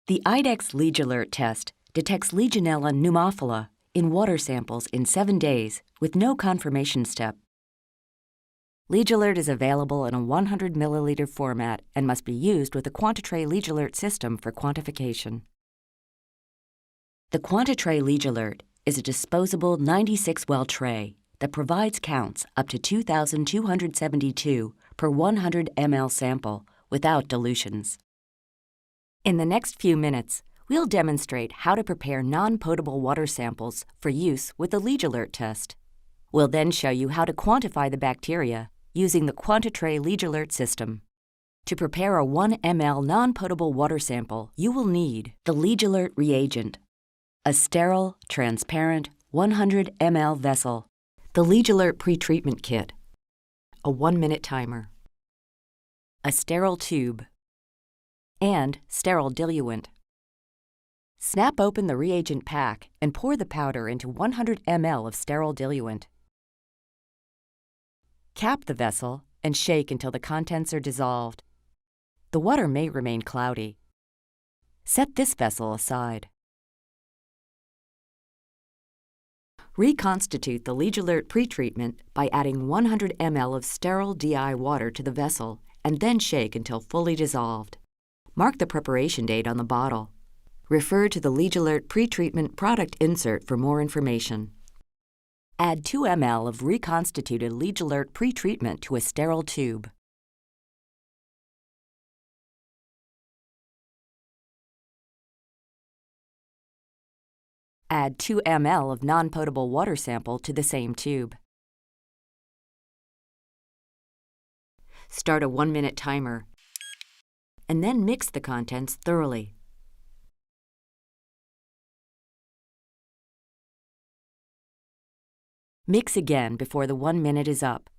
The IDEXX Legiolert test detects Legionella pneumophila in water samples in 7 days with no confirmation step. Legiolert is available in a 100 milliliter format and must be used with the Quantitre Legiolert system for quantification. The Quantitre Legiolert is a disposable 96-well tray that provides counts up to 2,272 per 100 ml sample without dilutions. In the next few minutes, we'll demonstrate how to prepare non-potable water samples for use with the Legiolert test. We'll then show you how to quantify the bacteria using the Quantitre Legiolert system. To prepare a 1 ml non-potable water sample, you will need the Legiolert reagent, a sterile, transparent 100 ml vessel, the Legiolert pretreatment kit, a 1-minute timer, a sterile tube, and sterile diluent. Snap open the reagent pack and pour the powder into 100 ml of sterile diluent. Cap the vessel and shake until the contents are dissolved. The water may remain cloudy. Set this vessel aside. Reconstitute the Legiolert pretreatment by adding 100 ml of sterile DI water to the vessel and then shake until fully dissolved. Mark the preparation date on the bottle. Refer to the Legiolert pretreatment product insert for more information. Add 2 ml of reconstituted Legiolert pretreatment to a sterile tube. Add 2 ml of non-potable water sample to the same tube. Start a 1-minute timer, and then mix the contents thoroughly. Mix again before the 1 minute is up.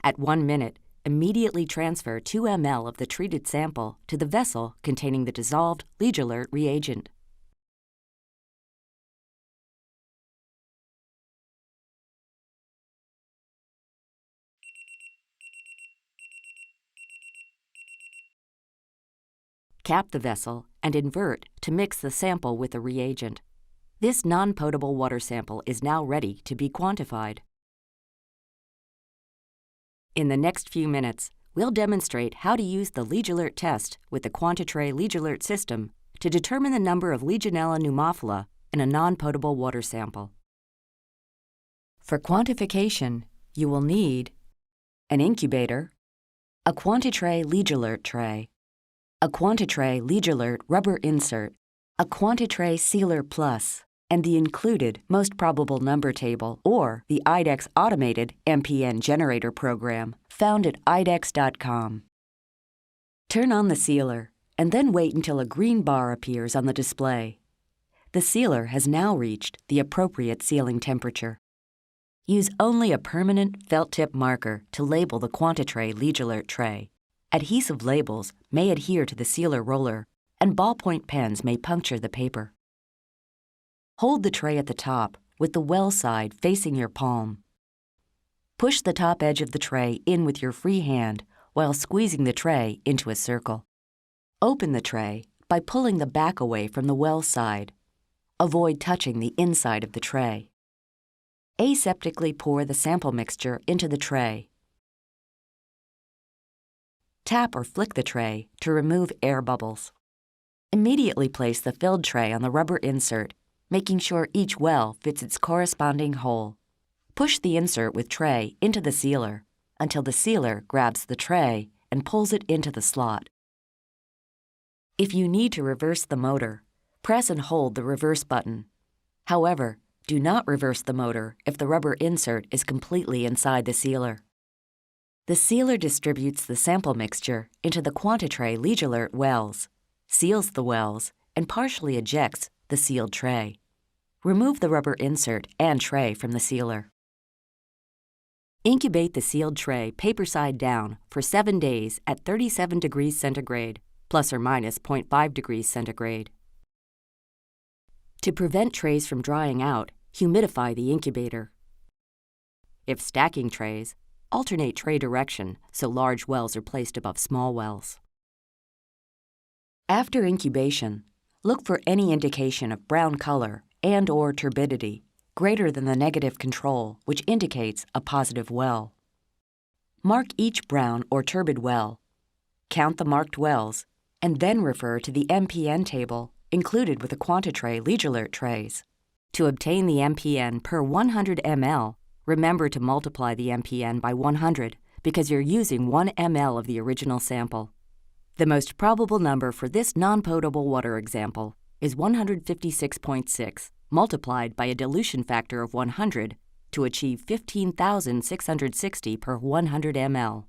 At 1 minute, immediately transfer 2 ml of the treated sample to the vessel containing the dissolved Legiolert reagent. Cap the vessel and invert to mix the sample with the reagent. This non-potable water sample is now ready to be quantified. In the next few minutes, we'll demonstrate how to use the Legiolert test with the Quantitre Legiolert system to determine the number of Legionella pneumophila in a non-potable water sample. For quantification, you will need an incubator, a Quantitre Legiolert tray, a Quantitre Legiolert rubber insert, a Quantitre Sealer Plus, and the included most probable number table or the IDEXX automated MPN generator program found at idexx.com. Turn on the sealer and then wait until a green bar appears on the display. The sealer has now reached the appropriate sealing temperature. Use only a permanent felt-tip marker to label the Quantitre Legiolert tray. Adhesive labels may adhere to the sealer roller, and ballpoint pens may puncture the paper. Hold the tray at the top with the well side facing your palm. Push the top edge of the tray in with your free hand while squeezing the tray into a circle. Open the tray by pulling the back away from the well side. Avoid touching the inside of the tray. Aseptically pour the sample mixture into the tray. Tap or flick the tray to remove air bubbles. Immediately place the filled tray on the rubber insert, making sure each well fits its corresponding hole. Push the insert with tray into the sealer until the sealer grabs the tray and pulls it into the slot. If you need to reverse the motor, press and hold the reverse button. However, do not reverse the motor if the rubber insert is completely inside the sealer. The sealer distributes the sample mixture into the Quantitre Legiolert wells, seals the wells, and partially ejects the sealed tray. Remove the rubber insert and tray from the sealer. Incubate the sealed tray paper side down for 7 days at 37 degrees centigrade, plus or minus 0.5 degrees centigrade. To prevent trays from drying out, humidify the incubator. If stacking trays, alternate tray direction so large wells are placed above small wells. After incubation, Look for any indication of brown color and/or turbidity greater than the negative control, which indicates a positive well. Mark each brown or turbid well, count the marked wells, and then refer to the MPN table included with the Quantatray Lегиолерт trays. To obtain the MPN per 100 ml, remember to multiply the MPN by 100 because you're using 1 ml of the original sample. The most probable number for this non-potable water example is 156.6 multiplied by a dilution factor of 100 to achieve 15,660 per 100 ml.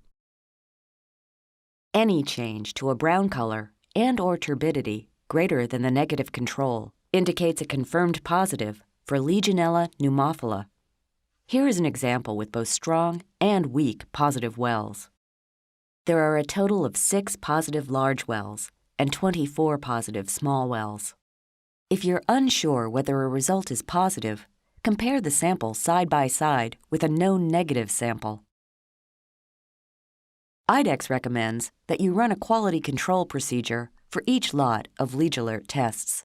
Any change to a brown color and/or turbidity greater than the negative control indicates a confirmed positive for Legionella pneumophila. Here is an example with both strong and weak positive wells. There are a total of 6 positive large wells and 24 positive small wells. If you're unsure whether a result is positive, compare the samples side by side with a known negative sample. IDEX recommends that you run a quality control procedure for each lot of Lегиолерт tests.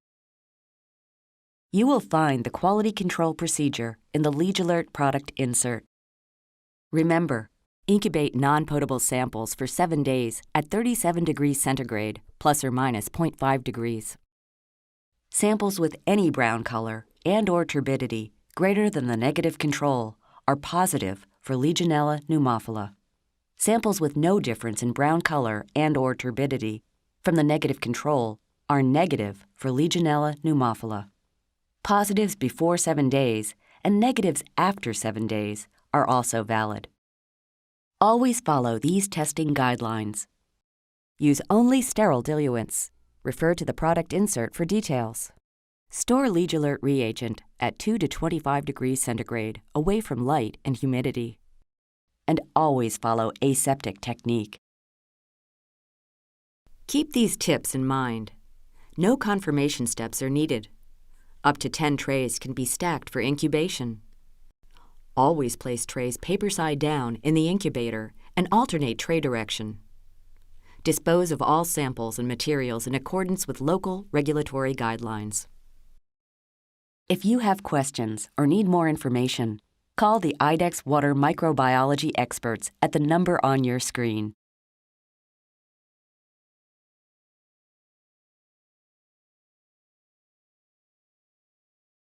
You will find the quality control procedure in the Lегиолерт product insert. Remember, incubate non-potable samples for 7 days at 37 degrees centigrade, plus or minus 0.5 degrees. Samples with any brown color and/or turbidity greater than the negative control are positive for Legionella pneumophila. Samples with no difference in brown color and/or turbidity from the negative control are negative for Legionella pneumophila. Positives before 7 days and negatives after 7 days are also valid. Always follow these testing guidelines. Use only sterile diluents. Refer to the product insert for details. Store Lегиолерт reagent at 2 to 25 degrees centigrade, away from light and humidity. And always follow aseptic technique. Keep these tips in mind. No confirmation steps are needed. Up to 10 trays can be stacked for incubation. Always place trays paper side down in the incubator and alternate tray direction. Dispose of all samples and materials in accordance with local regulatory guidelines. If you have questions or need more information, call the IDEX Water Microbiology experts at the number on your screen.